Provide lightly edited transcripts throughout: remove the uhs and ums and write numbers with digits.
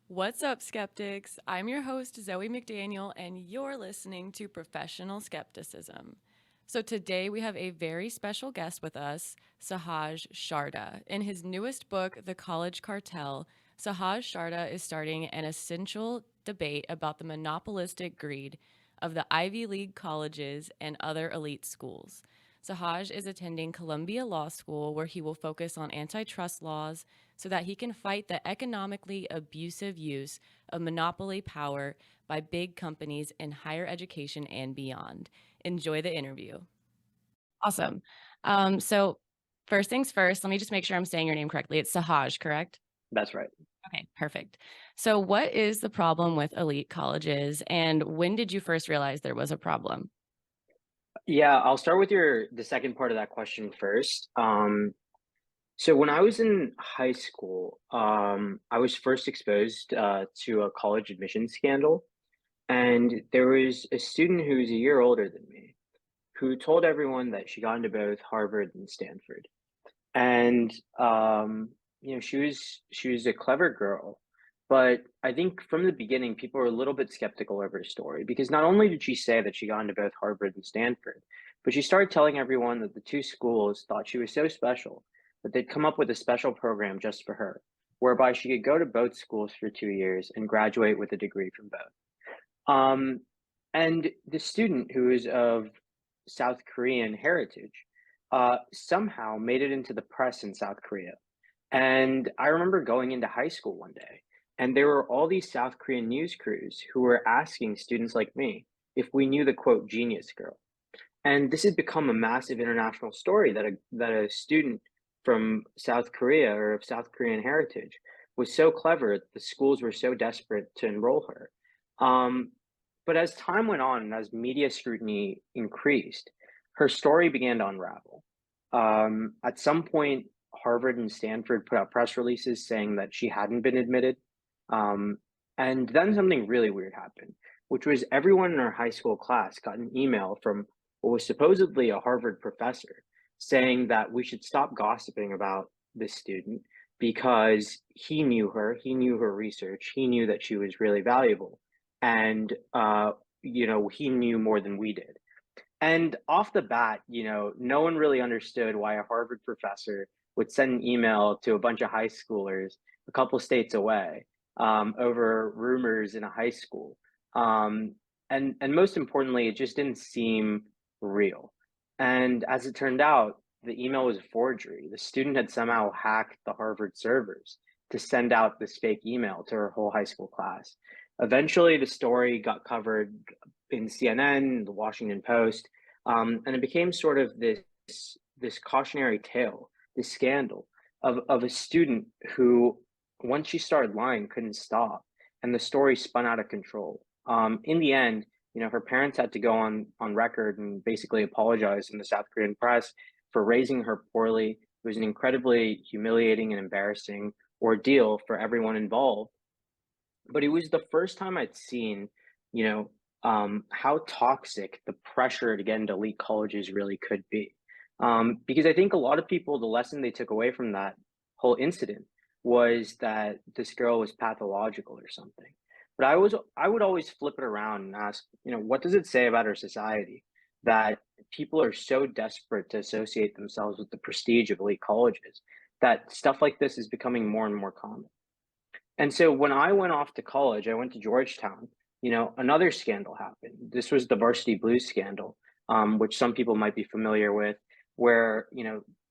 What's up, skeptics? I'm your host, Zoe McDaniel, and you're listening to Professional Skepticism. So, today we have a very special guest with us, Sahaj Sharda. In his newest book, The College Cartel, Sahaj Sharda is starting an essential debate about the monopolistic greed of the Ivy League colleges and other elite schools. Sahaj is attending Columbia Law School, where he will focus on antitrust laws so that he can fight the economically abusive use of monopoly power by big companies in higher education and beyond. Enjoy the interview. Awesome. So, first things first, let me just make sure I'm saying your name correctly. It's Sahaj, correct? That's right. Okay, perfect. So, what is the problem with elite colleges, and when did you first realize there was a problem? Yeah, I'll start with the second part of that question first. So when I was in high school, I was first exposed to a college admission scandal, and there was a student who was a year older than me who told everyone that she got into both Harvard and Stanford. And she was a clever girl, but I think from the beginning people were a little bit skeptical of her story because not only did she say that she got into both Harvard and Stanford, but she started telling everyone that the two schools thought she was so special that they'd come up with a special program just for her, whereby she could go to both schools for 2 years and graduate with a degree from both. Um, and the student who is of South Korean heritage somehow made it into the press in South Korea. And I remember going into high school one day, and there were all these South Korean news crews who were asking students like me if we knew the quote genius girl. And this had become a massive international story that a student from South Korea or of South Korean heritage was so clever, the schools were so desperate to enroll her. Um, but as time went on and as media scrutiny increased, her story began to unravel. At some point, Harvard and Stanford put out press releases saying that she hadn't been admitted. Um, and then something really weird happened, which was everyone in our high school class got an email from what was supposedly a Harvard professor saying that we should stop gossiping about this student because he knew her research, he knew that she was really valuable, and he knew more than we did. And off the bat, no one really understood why a Harvard professor would send an email to a bunch of high schoolers a couple states away over rumors in a high school. Um, and most importantly, it just didn't seem real. And as it turned out, the email was a forgery. The student had somehow hacked the Harvard servers to send out this fake email to her whole high school class. Eventually, the story got covered in CNN, the Washington Post, and it became sort of this cautionary tale, this scandal of a student who, once she started lying, couldn't stop, and the story spun out of control. In the end, her parents had to go on record and basically apologize in the South Korean press for raising her poorly. It was an incredibly humiliating and embarrassing ordeal for everyone involved, but it was the first time I'd seen, how toxic the pressure to get into elite colleges really could be. Because I think a lot of people, the lesson they took away from that whole incident was that this girl was pathological or something. But I would always flip it around and ask, what does it say about our society that people are so desperate to associate themselves with the prestige of elite colleges that stuff like this is becoming more and more common? And so when I went off to college, I went to Georgetown. Another scandal happened. This was the Varsity Blues scandal, which some people might be familiar with, where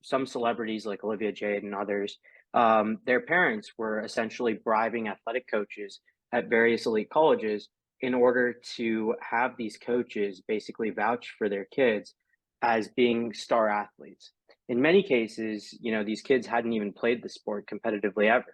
some celebrities like Olivia Jade and others, their parents were essentially bribing athletic coaches at various elite colleges in order to have these coaches basically vouch for their kids as being star athletes. In many cases, these kids hadn't even played the sport competitively ever.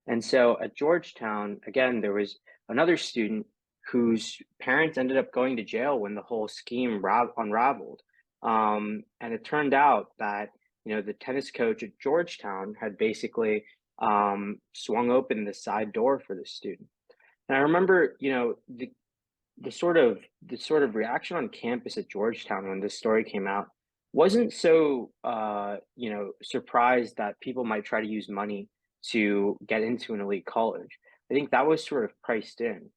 And so at Georgetown, again, there was another student whose parents ended up going to jail when the whole scheme unraveled. And it turned out that, the tennis coach at Georgetown had basically swung open the side door for the student. And I remember, the sort of reaction on campus at Georgetown when this story came out wasn't so surprised that people might try to use money to get into an elite college. I think that was sort of priced in.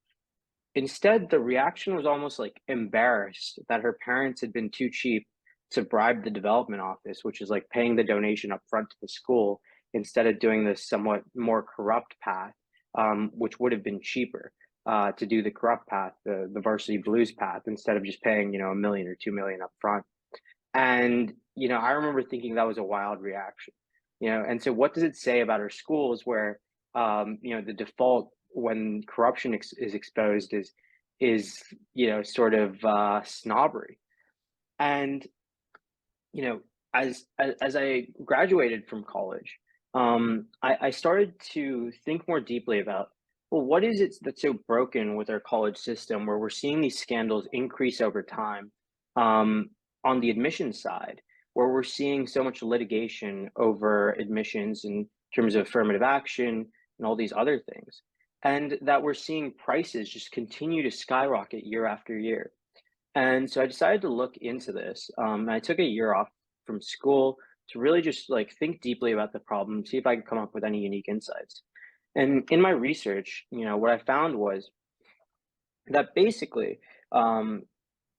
Instead, the reaction was almost like embarrassed that her parents had been too cheap to bribe the development office, which is like paying the donation up front to the school instead of doing this somewhat more corrupt path, which would have been cheaper to do the corrupt path, the varsity blues path, instead of just paying, a million or 2 million up front. And, I remember thinking that was a wild reaction, and so what does it say about our schools where, the default when corruption is exposed is, sort of snobbery. And, you know, as I graduated from college, I started to think more deeply about, well, what is it that's so broken with our college system where we're seeing these scandals increase over time, on the admissions side, where we're seeing so much litigation over admissions in terms of affirmative action and all these other things, and that we're seeing prices just continue to skyrocket year after year. And so I decided to look into this. And I took a year off from school to really just like think deeply about the problem, see if I could come up with any unique insights. And in my research, what I found was that basically, um,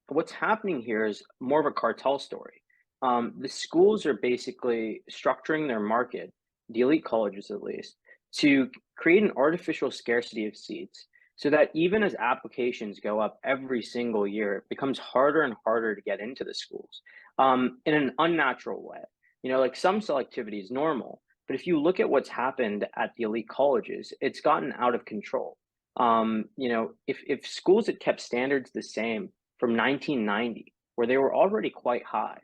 what's happening here is more of a cartel story. The schools are basically structuring their market, the elite colleges at least, to create an artificial scarcity of seats so that even as applications go up every single year, it becomes harder and harder to get into the schools in an unnatural way. Like some selectivity is normal, but if you look at what's happened at the elite colleges, it's gotten out of control. If schools had kept standards the same from 1990, where they were already quite high,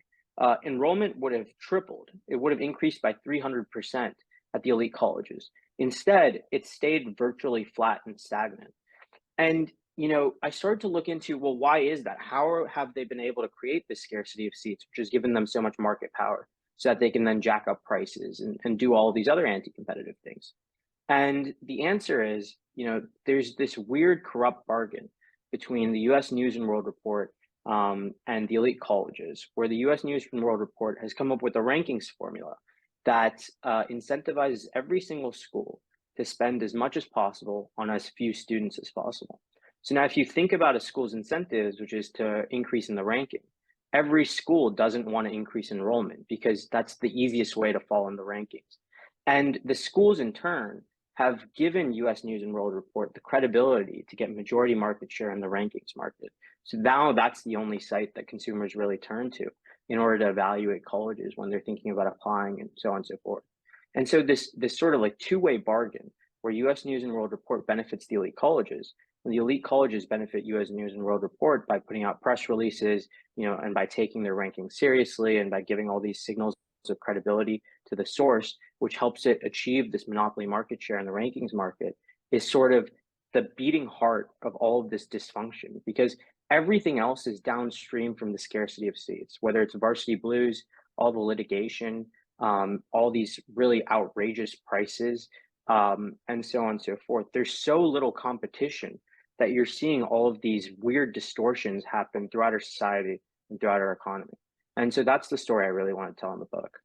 enrollment would have tripled. It would have increased by 300% at the elite colleges. Instead, it stayed virtually flat and stagnant. And, I started to look into, well, why is that? Have they been able to create this scarcity of seats, which has given them so much market power so that they can then jack up prices and do all these other anti-competitive things? And the answer is, there's this weird corrupt bargain between the US News and World Report and the elite colleges, where the US News and World Report has come up with a rankings formula that incentivizes every single school to spend as much as possible on as few students as possible. So now, if you think about a school's incentives, which is to increase in the ranking, every school doesn't want to increase enrollment because that's the easiest way to fall in the rankings. And the schools, in turn, have given US News and World Report the credibility to get majority market share in the rankings market. So now that's the only site that consumers really turn to in order to evaluate colleges when they're thinking about applying and so on and so forth. And so this sort of like two-way bargain where US News and World Report benefits the elite colleges, and the elite colleges benefit US News and World Report by putting out press releases, and by taking their rankings seriously and by giving all these signals of credibility to the source, which helps it achieve this monopoly market share in the rankings market, is sort of the beating heart of all of this dysfunction because everything else is downstream from the scarcity of seats, whether it's varsity blues, all the litigation, all these really outrageous prices, and so on and so forth. There's so little competition that you're seeing all of these weird distortions happen throughout our society and throughout our economy. And so that's the story I really want to tell in the book.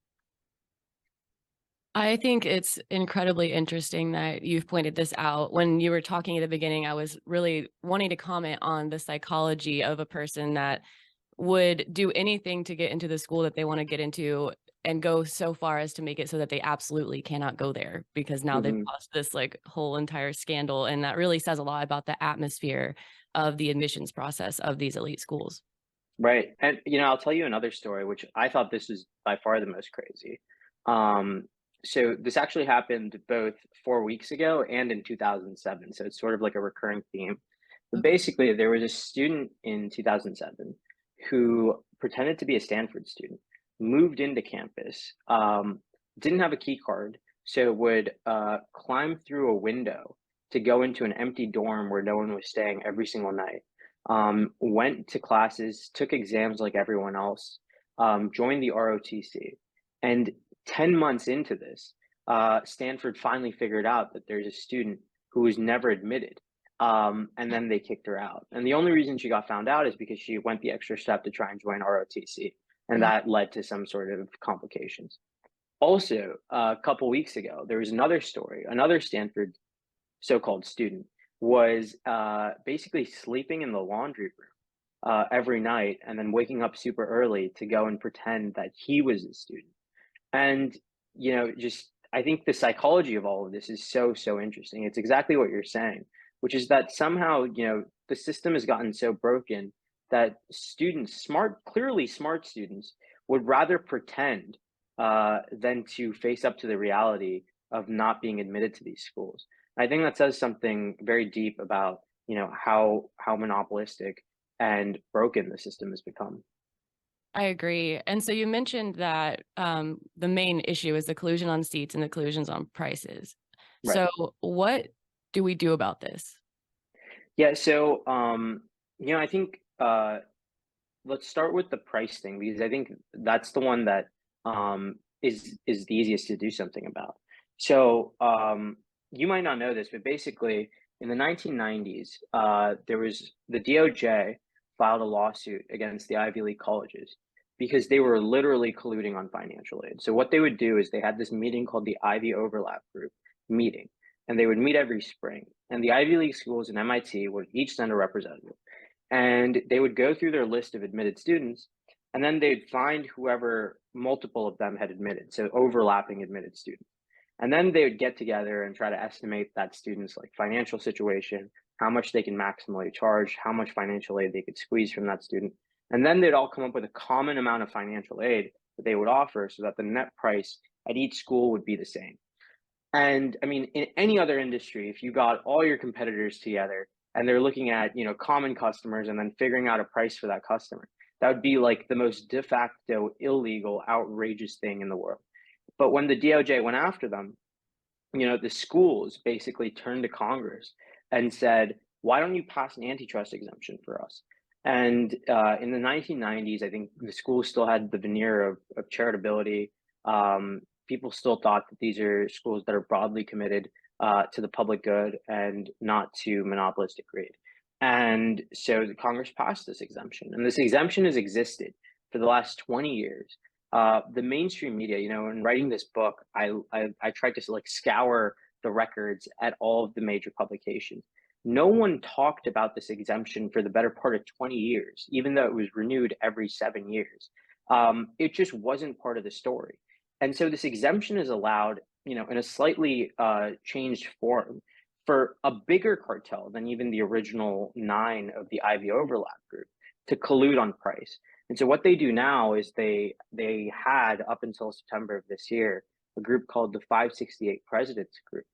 I think it's incredibly interesting that you've pointed this out. When you were talking at the beginning, I was really wanting to comment on the psychology of a person that would do anything to get into the school that they want to get into and go so far as to make it so that they absolutely cannot go there because now they've Mhm. lost this like whole entire scandal. And that really says a lot about the atmosphere of the admissions process of these elite schools. Right. And, I'll tell you another story, which I thought this was by far the most crazy. Um, so this actually happened both 4 weeks ago and in 2007. So it's sort of like a recurring theme. But Okay. basically, there was a student in 2007 who pretended to be a Stanford student, moved into campus, didn't have a key card, so would climb through a window to go into an empty dorm where no one was staying every single night, went to classes, took exams like everyone else, joined the ROTC. And 10 months into this, Stanford finally figured out that there's a student who was never admitted. And then they kicked her out. And the only reason she got found out is because she went the extra step to try and join ROTC. And Yeah. that led to some sort of complications. Also, a couple weeks ago, there was another story. Another Stanford so-called student, was basically sleeping in the laundry room every night and then waking up super early to go and pretend that he was a student. And, just I think the psychology of all of this is so, so interesting. It's exactly what you're saying, which is that somehow, the system has gotten so broken that students, clearly smart students, would rather pretend than to face up to the reality of not being admitted to these schools. I think that says something very deep about, how monopolistic and broken the system has become. I agree. And so you mentioned that the main issue is the collusion on seats and the collusions on prices. Right. So what do we do about this? Yeah. So, I think let's start with the price thing because I think that's the one that is the easiest to do something about. So, you might not know this, but basically, in the 1990s, there was the DOJ filed a lawsuit against the Ivy League colleges because they were literally colluding on financial aid. So, what they would do is they had this meeting called the Ivy Overlap Group meeting, and they would meet every spring. And the Ivy League schools and MIT would each send a representative and they would go through their list of admitted students and then they'd find whoever multiple of them had admitted, so overlapping admitted students, and then they would get together and try to estimate that student's like financial situation, how much they can maximally charge, how much financial aid they could squeeze from that student, and then they'd all come up with a common amount of financial aid that they would offer so that the net price at each school would be the same. And I mean, in any other industry, if you got all your competitors together and they're looking at, common customers and then figuring out a price for that customer, that would be like the most de facto illegal, outrageous thing in the world. But when the DOJ went after them, the schools basically turned to Congress and said, why don't you pass an antitrust exemption for us? And in the 1990s, I think the schools still had the veneer of charitability. People still thought that these are schools that are broadly committed to the public good and not to monopolistic greed. And so the Congress passed this exemption, and this exemption has existed for the last 20 years. The mainstream media, in writing this book, I tried to like scour the records at all of the major publications. No one talked about this exemption for the better part of 20 years, even though it was renewed every 7 years. It just wasn't part of the story. And so this exemption is allowed, in a slightly changed form for a bigger cartel than even the original nine of the Ivy Overlap Group to collude on price. And so what they do now is they had up until September of this year a group called the 568 Presidents Group.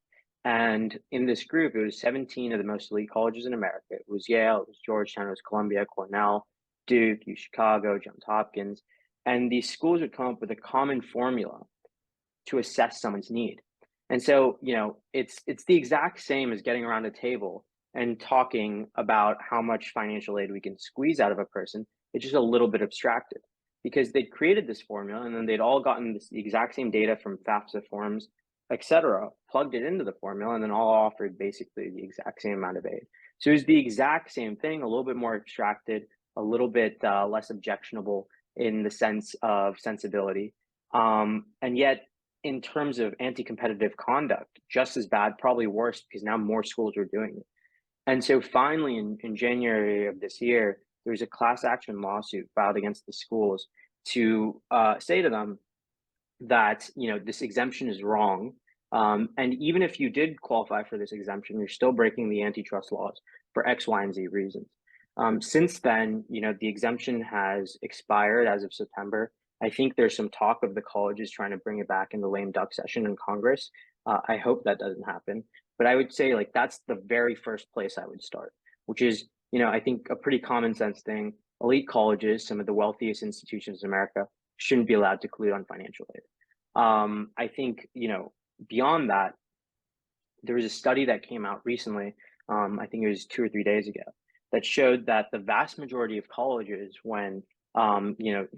And in this group, it was 17 of the most elite colleges in America. It was Yale, it was Georgetown, it was Columbia, Cornell, Duke, U Chicago, Johns Hopkins. And these schools would come up with a common formula to assess someone's need. And so, it's the exact same as getting around a table and talking about how much financial aid we can squeeze out of a person. It's just a little bit abstracted because they'd created this formula and then they'd all gotten the exact same data from FAFSA forms, et cetera, plugged it into the formula, and then all offered basically the exact same amount of aid. So it was the exact same thing, a little bit more abstracted, a little bit less objectionable in the sense of sensibility. And yet, in terms of anti-competitive conduct, just as bad, probably worse, because now more schools are doing it. And so finally, in January of this year, there was a class action lawsuit filed against the schools to say to them that this exemption is wrong. And even if you did qualify for this exemption, you're still breaking the antitrust laws for X, Y, and Z reasons. Since then, the exemption has expired as of September. I think there's some talk of the colleges trying to bring it back in the lame duck session in Congress. I hope that doesn't happen. But I would say like that's the very first place I would start, which is, I think a pretty common sense thing. Elite colleges, some of the wealthiest institutions in America, shouldn't be allowed to collude on financial aid. I think, beyond that, there was a study that came out recently, I think it was 2 or 3 days ago, that showed that the vast majority of colleges, when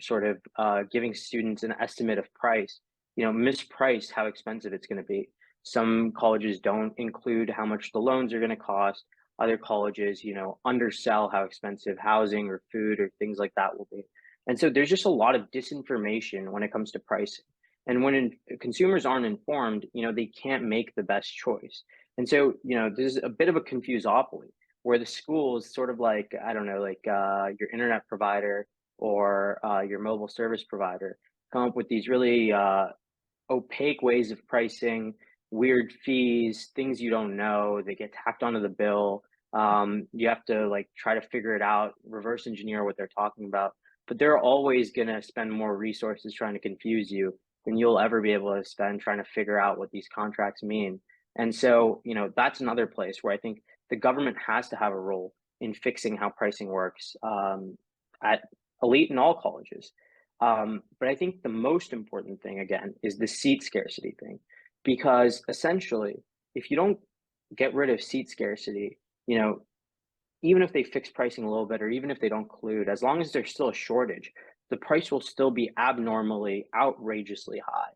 sort of giving students an estimate of price, misprice how expensive it's going to be. Some colleges don't include how much the loans are going to cost. Other colleges, undersell how expensive housing or food or things like that will be. And so there's just a lot of disinformation when it comes to pricing. And when consumers aren't informed, they can't make the best choice. And so, there's a bit of a confusopoly where the schools sort of like, I don't know, like your internet provider or your mobile service provider come up with these really opaque ways of pricing, weird fees, things you don't know, they get tacked onto the bill. You have to like try to figure it out, reverse engineer what they're talking about. But they're always going to spend more resources trying to confuse you than you'll ever be able to spend trying to figure out what these contracts mean. And so, that's another place where I think the government has to have a role in fixing how pricing works at elite and all colleges. But I think the most important thing, again, is the seat scarcity thing, because essentially, if you don't get rid of seat scarcity, even if they fix pricing a little bit, or even if they don't collude, as long as there's still a shortage, the price will still be abnormally, outrageously high.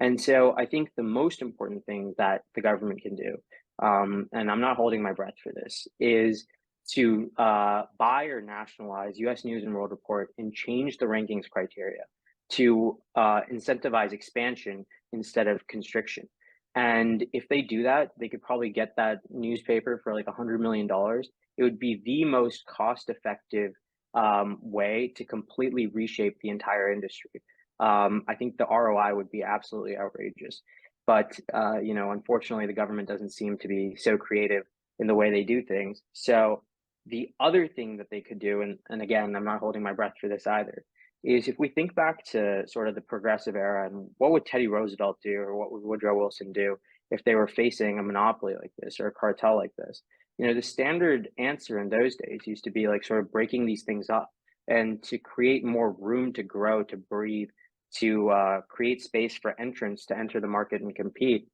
And so I think the most important thing that the government can do, and I'm not holding my breath for this, is to buy or nationalize US News and World Report and change the rankings criteria to incentivize expansion instead of constriction. And if they do that, they could probably get that newspaper for like $100 million. It would be the most cost-effective way to completely reshape the entire industry. I think the ROI would be absolutely outrageous. But unfortunately, the government doesn't seem to be so creative in the way they do things. So the other thing that they could do, and again, I'm not holding my breath for this either, is if we think back to sort of the progressive era and what would Teddy Roosevelt do or what would Woodrow Wilson do if they were facing a monopoly like this or a cartel like this? The standard answer in those days used to be like sort of breaking these things up and to create more room to grow, to breathe, to create space for entrants to enter the market and compete.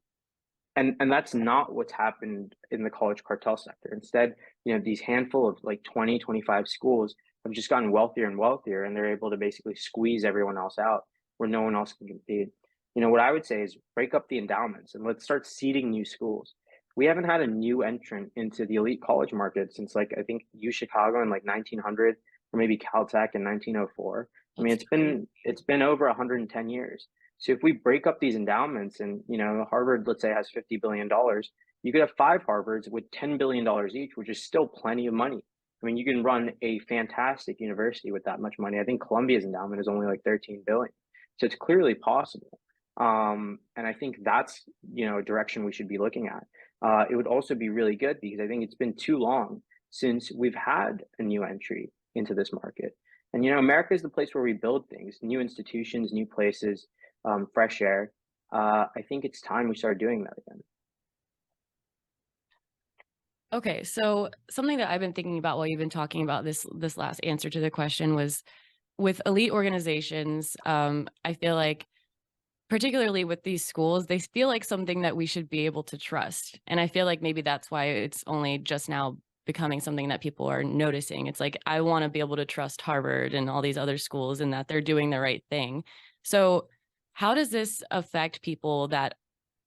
And that's not what's happened in the college cartel sector. Instead, these handful of like 20, 25 schools have just gotten wealthier and wealthier, and they're able to basically squeeze everyone else out where no one else can compete. What I would say is break up the endowments and let's start seeding new schools. We haven't had a new entrant into the elite college market since like I think U Chicago in like 1900 or maybe Caltech in 1904. I mean, That's crazy. it's been over 110 years. So if we break up these endowments and, Harvard, let's say, has $50 billion, you could have five Harvards with $10 billion each, which is still plenty of money. I mean, you can run a fantastic university with that much money. I think Columbia's endowment is only like 13 billion. So it's clearly possible. And I think that's, a direction we should be looking at. It would also be really good because I think it's been too long since we've had a new entry into this market. And, America is the place where we build things, new institutions, new places, fresh air. I think it's time we start doing that again. Okay, so something that I've been thinking about while you've been talking about this last answer to the question was with elite organizations. I feel like, particularly with these schools, they feel like something that we should be able to trust, and I feel like maybe that's why it's only just now becoming something that people are noticing. It's like I want to be able to trust Harvard and all these other schools and that they're doing the right thing. So, how does this affect people that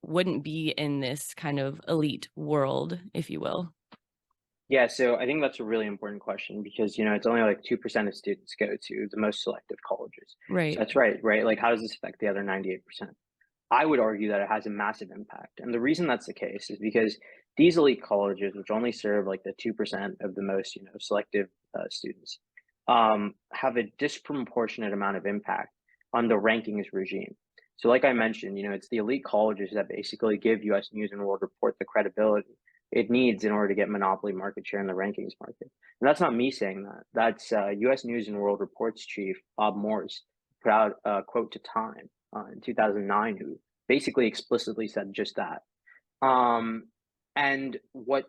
wouldn't be in this kind of elite world, if you will? Yeah, so I think that's a really important question because, it's only like 2% of students go to the most selective colleges. So Right. that's right, right? Like, how does this affect the other 98%? I would argue that it has a massive impact. And the reason that's the case is because these elite colleges, which only serve like the 2% of the most, selective students, have a disproportionate amount of impact on the rankings regime. So, like I mentioned, it's the elite colleges that basically give US News and World Report the credibility it needs in order to get monopoly market share in the rankings market. And that's not me saying that. That's US News and World Report's chief, Bob Morse, put out a quote to Time in 2009, who basically explicitly said just that. Um, and what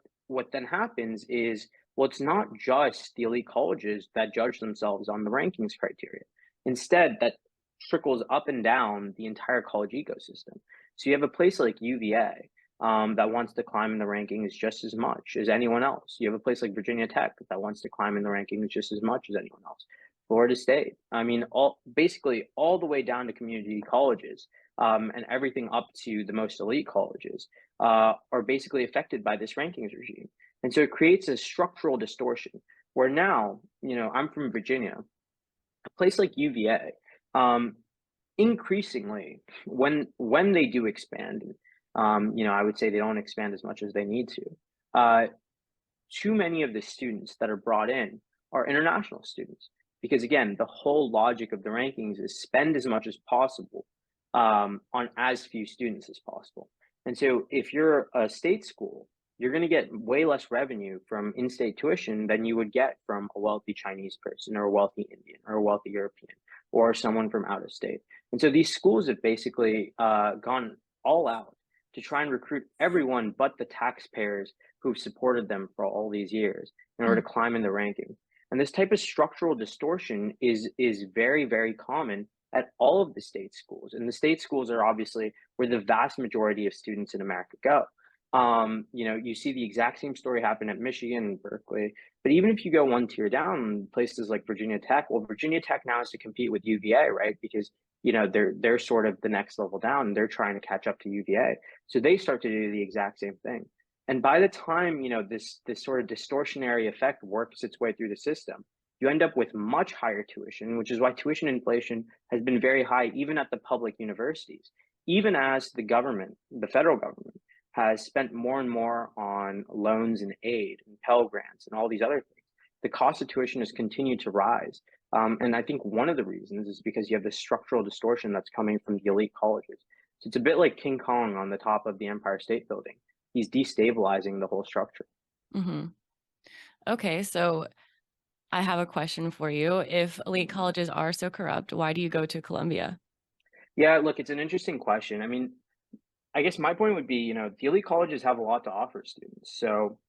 then happens is, well, it's not just the elite colleges that judge themselves on the rankings criteria. Instead, that trickles up and down the entire college ecosystem. So you have a place like UVA that wants to climb in the rankings just as much as anyone else. You have a place like Virginia Tech that wants to climb in the rankings just as much as anyone else. Florida State. I mean, basically all the way down to community colleges and everything up to the most elite colleges are basically affected by this rankings regime. And so it creates a structural distortion where now, I'm from Virginia, a place like UVA, increasingly when they do expand, I would say they don't expand as much as they need to. Uh, Too many of the students that are brought in are international students because again the whole logic of the rankings is spend as much as possible on as few students as possible. And so if you're a state school, you're going to get way less revenue from in-state tuition than you would get from a wealthy Chinese person or a wealthy Indian or a wealthy European or someone from out of state. And so these schools have basically gone all out to try and recruit everyone but the taxpayers who've supported them for all these years in order to climb in the rankings. And this type of structural distortion is very, very common at all of the state schools. And the state schools are obviously where the vast majority of students in America go. You see the exact same story happen at Michigan and Berkeley. But even if you go one tier down, places like Virginia Tech, well, Virginia Tech now has to compete with UVA, right? Because they're sort of the next level down. They're trying to catch up to UVA. So they start to do the exact same thing. And by the time, this sort of distortionary effect works its way through the system, you end up with much higher tuition, which is why tuition inflation has been very high, even at the public universities, even as the federal government, has spent more and more on loans and aid and Pell Grants and all these other things. The cost of tuition has continued to rise. And I think one of the reasons is because you have this structural distortion that's coming from the elite colleges. So it's a bit like King Kong on the top of the Empire State Building. He's destabilizing the whole structure. Mm-hmm. Okay, so I have a question for you. If elite colleges are so corrupt, why do you go to Columbia? Yeah, look, it's an interesting question. I mean, I guess my point would be, the elite colleges have a lot to offer students. So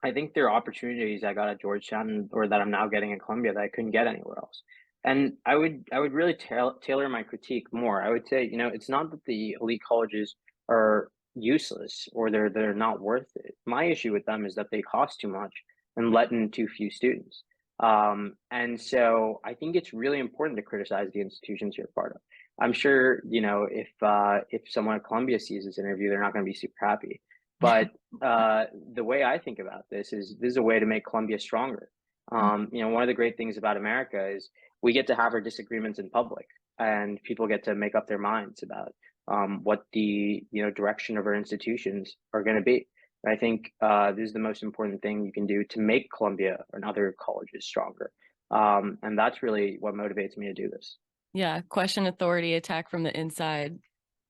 I think there are opportunities I got at Georgetown or that I'm now getting at Columbia that I couldn't get anywhere else. And I would really tailor my critique more. I would say, it's not that the elite colleges are useless or they're not worth it. My issue with them is that they cost too much and let in too few students. And so I think it's really important to criticize the institutions you're part of. I'm sure, if someone at Columbia sees this interview, they're not going to be super happy. But the way I think about this is a way to make Columbia stronger. One of the great things about America is we get to have our disagreements in public, and people get to make up their minds about what the direction of our institutions are going to be. I think this is the most important thing you can do to make Columbia and other colleges stronger, and that's really what motivates me to do this. Yeah, question authority, attack from the inside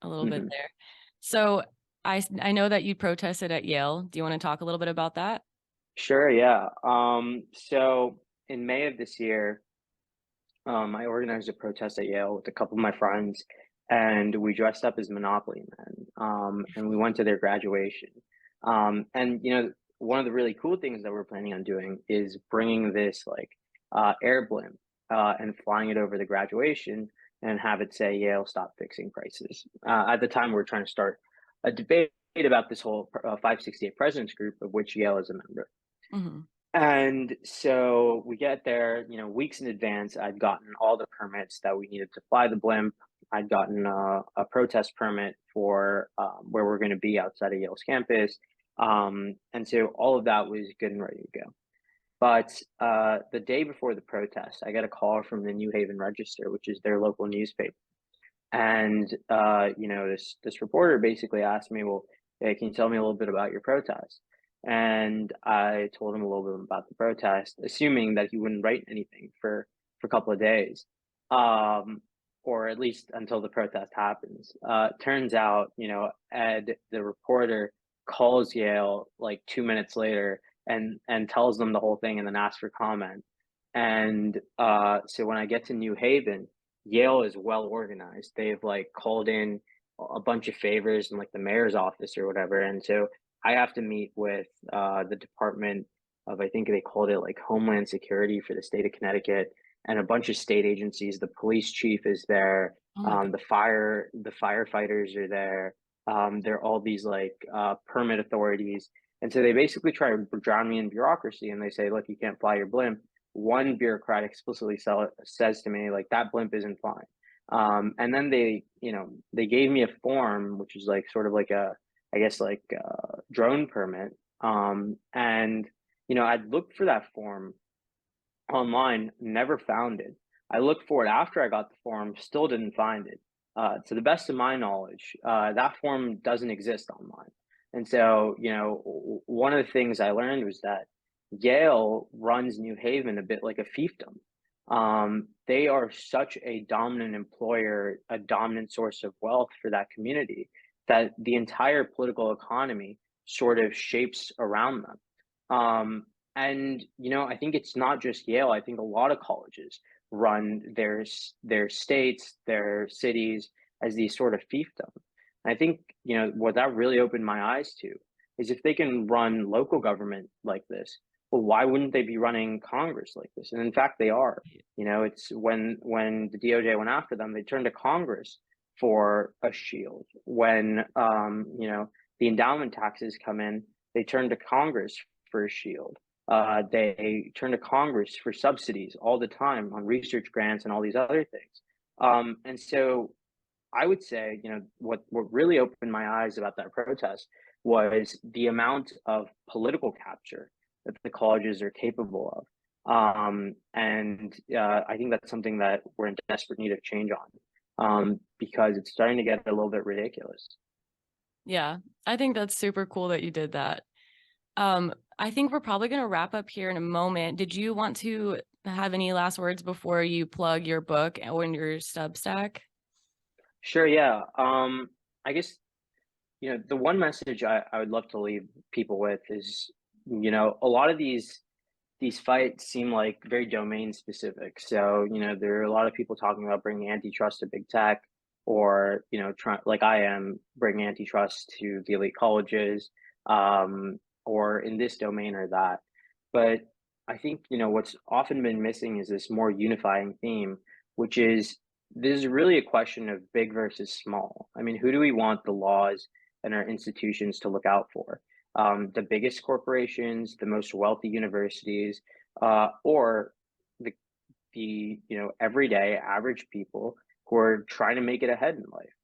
a little bit Mhm. there. So I know that you protested at Yale. Do you want to talk a little bit about that? Sure, yeah. So in May of this year, I organized a protest at Yale with a couple of my friends, and we dressed up as Monopoly men, and we went to their graduation. And one of the really cool things that we're planning on doing is bringing this like air blimp and flying it over the graduation and have it say Yale stop fixing prices. At the time, we are trying to start a debate about this whole 568 Presidents Group, of which Yale is a member. Mhm. And so we get there, weeks in advance. I'd gotten all the permits that we needed to fly the blimp. I'd gotten a protest permit for where we're going to be outside of Yale's campus. And so all of that was good and ready to go. But the day before the protest, I got a call from the New Haven Register, which is their local newspaper. And this reporter basically asked me, "Well, hey, can you tell me a little bit about your protest?" And I told him a little bit about the protest, assuming that he wouldn't write anything for a couple of days, um, or at least until the protest happens. Turns out, Ed, the reporter, calls Yale like 2 minutes later and tells them the whole thing, and then asks for comment. And so when I get to New Haven, Yale is well organized. They've like called in a bunch of favors in like the mayor's office or whatever. And so I have to meet with the Department of, I think they called it like Homeland Security for the state of Connecticut, and a bunch of state agencies. The police chief is there. Oh my The firefighters are there. There are all these like permit authorities. And so they basically try to drown me in bureaucracy, and they say, look, you can't fly your blimp. One bureaucrat explicitly says to me, like, that blimp isn't flying. And then they gave me a form, which is like sort of like I guess like drone permit. And I'd looked for that form online, never found it. I looked for it after I got the form, still didn't find it. To the best of my knowledge, that form doesn't exist online. And so, one of the things I learned was that Yale runs New Haven a bit like a fiefdom. They are such a dominant employer, a dominant source of wealth for that community, that the entire political economy sort of shapes around them. And I think it's not just Yale. I think a lot of colleges run their states, their cities as these sort of fiefdom. And I think what that really opened my eyes to is if they can run local government like this, well, why wouldn't they be running Congress like this? And in fact, they are. It's when the DOJ went after them, they turned to Congress for a shield. When the endowment taxes come in, they turn to Congress for a shield. They turn to Congress for subsidies all the time on research grants and all these other things. And so I would say, what really opened my eyes about that protest was the amount of political capture that the colleges are capable of. And I think that's something that we're in desperate need of change on, because it's starting to get a little bit ridiculous. Yeah, I think that's super cool that you did that. I think we're probably going to wrap up here in a moment. Did you want to have any last words before you plug your book or your Substack? Sure, yeah. I guess, the one message I would love to leave people with is, a lot of these fights seem like very domain specific. So, there are a lot of people talking about bringing antitrust to big tech, or, like I am, bringing antitrust to the elite colleges, or in this domain or that. But I think, what's often been missing is this more unifying theme, which is this is really a question of big versus small. I mean, who do we want the laws and our institutions to look out for? The biggest corporations, the most wealthy universities, or the everyday average people who are trying to make it ahead in life.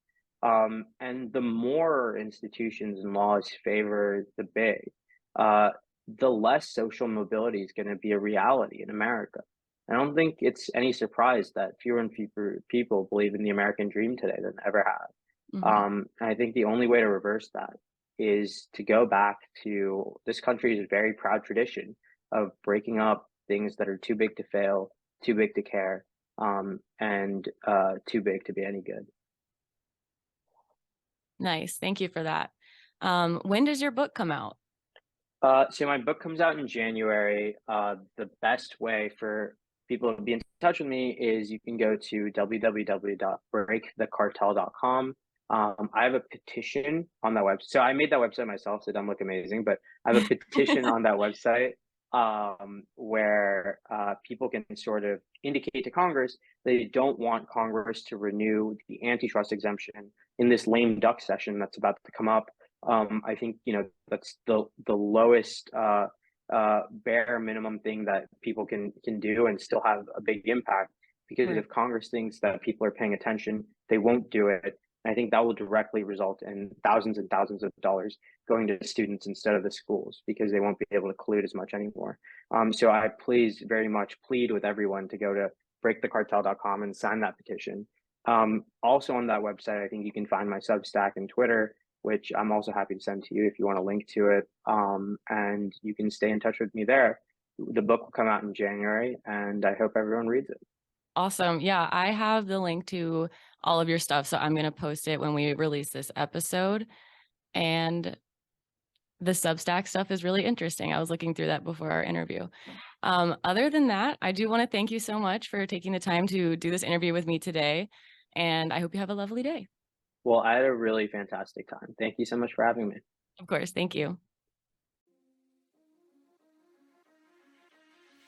And the more institutions and laws favor the big, uh, the less social mobility is going to be a reality in America. I don't think it's any surprise that fewer and fewer people believe in the American dream today than ever have. Mhm. And I think the only way to reverse that is to go back to this country's very proud tradition of breaking up things that are too big to fail, too big to care, and too big to be any good. Nice. Thank you for that. When does your book come out? So my book comes out in January. The best way for people to be in touch with me is you can go to www.breakthecartel.com. I have a petition on that website. So I made that website myself, so it doesn't look amazing, but I have a petition on that website, where people can sort of indicate to Congress they don't want Congress to renew the antitrust exemption in this lame duck session that's about to come up. I think that's the lowest bare minimum thing that people can do and still have a big impact. Because Right. if Congress thinks that people are paying attention, they won't do it. And I think that will directly result in thousands and thousands of dollars going to students instead of the schools, because they won't be able to collude as much anymore. So I please very much plead with everyone to go to breakthecartel.com and sign that petition. Also on that website, I think you can find my Substack and Twitter, which I'm also happy to send to you if you want a link to it. And you can stay in touch with me there. The book will come out in January, and I hope everyone reads it. Awesome. Yeah, I have the link to all of your stuff, so I'm going to post it when we release this episode. And the Substack stuff is really interesting. I was looking through that before our interview. Other than that, I do want to thank you so much for taking the time to do this interview with me today. And I hope you have a lovely day. Well, I had a really fantastic time. Thank you so much for having me. Of course. Thank you.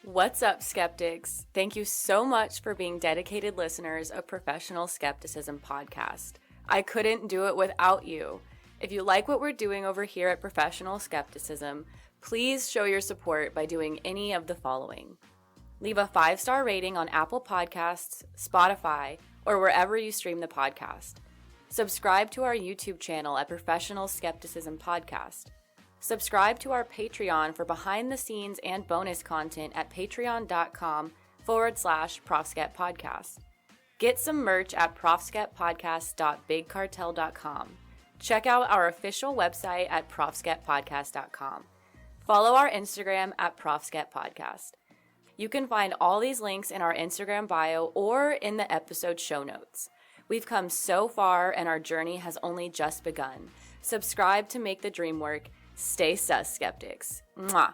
What's up, skeptics? Thank you so much for being dedicated listeners of Professional Skepticism Podcast. I couldn't do it without you. If you like what we're doing over here at Professional Skepticism, please show your support by doing any of the following. Leave a 5-star rating on Apple Podcasts, Spotify, or wherever you stream the podcast. Subscribe to our YouTube channel at Professional Skepticism Podcast. Subscribe to our Patreon for behind the scenes and bonus content at patreon.com/ProfSkepPodcast. Get some merch at ProfSkepPodcast.BigCartel.com. Check out our official website at ProfSkepPodcast.com. Follow our Instagram at ProfSkepPodcast. You can find all these links in our Instagram bio or in the episode show notes. We've come so far and our journey has only just begun. Subscribe to make the dream work. Stay sus, skeptics. Mwah.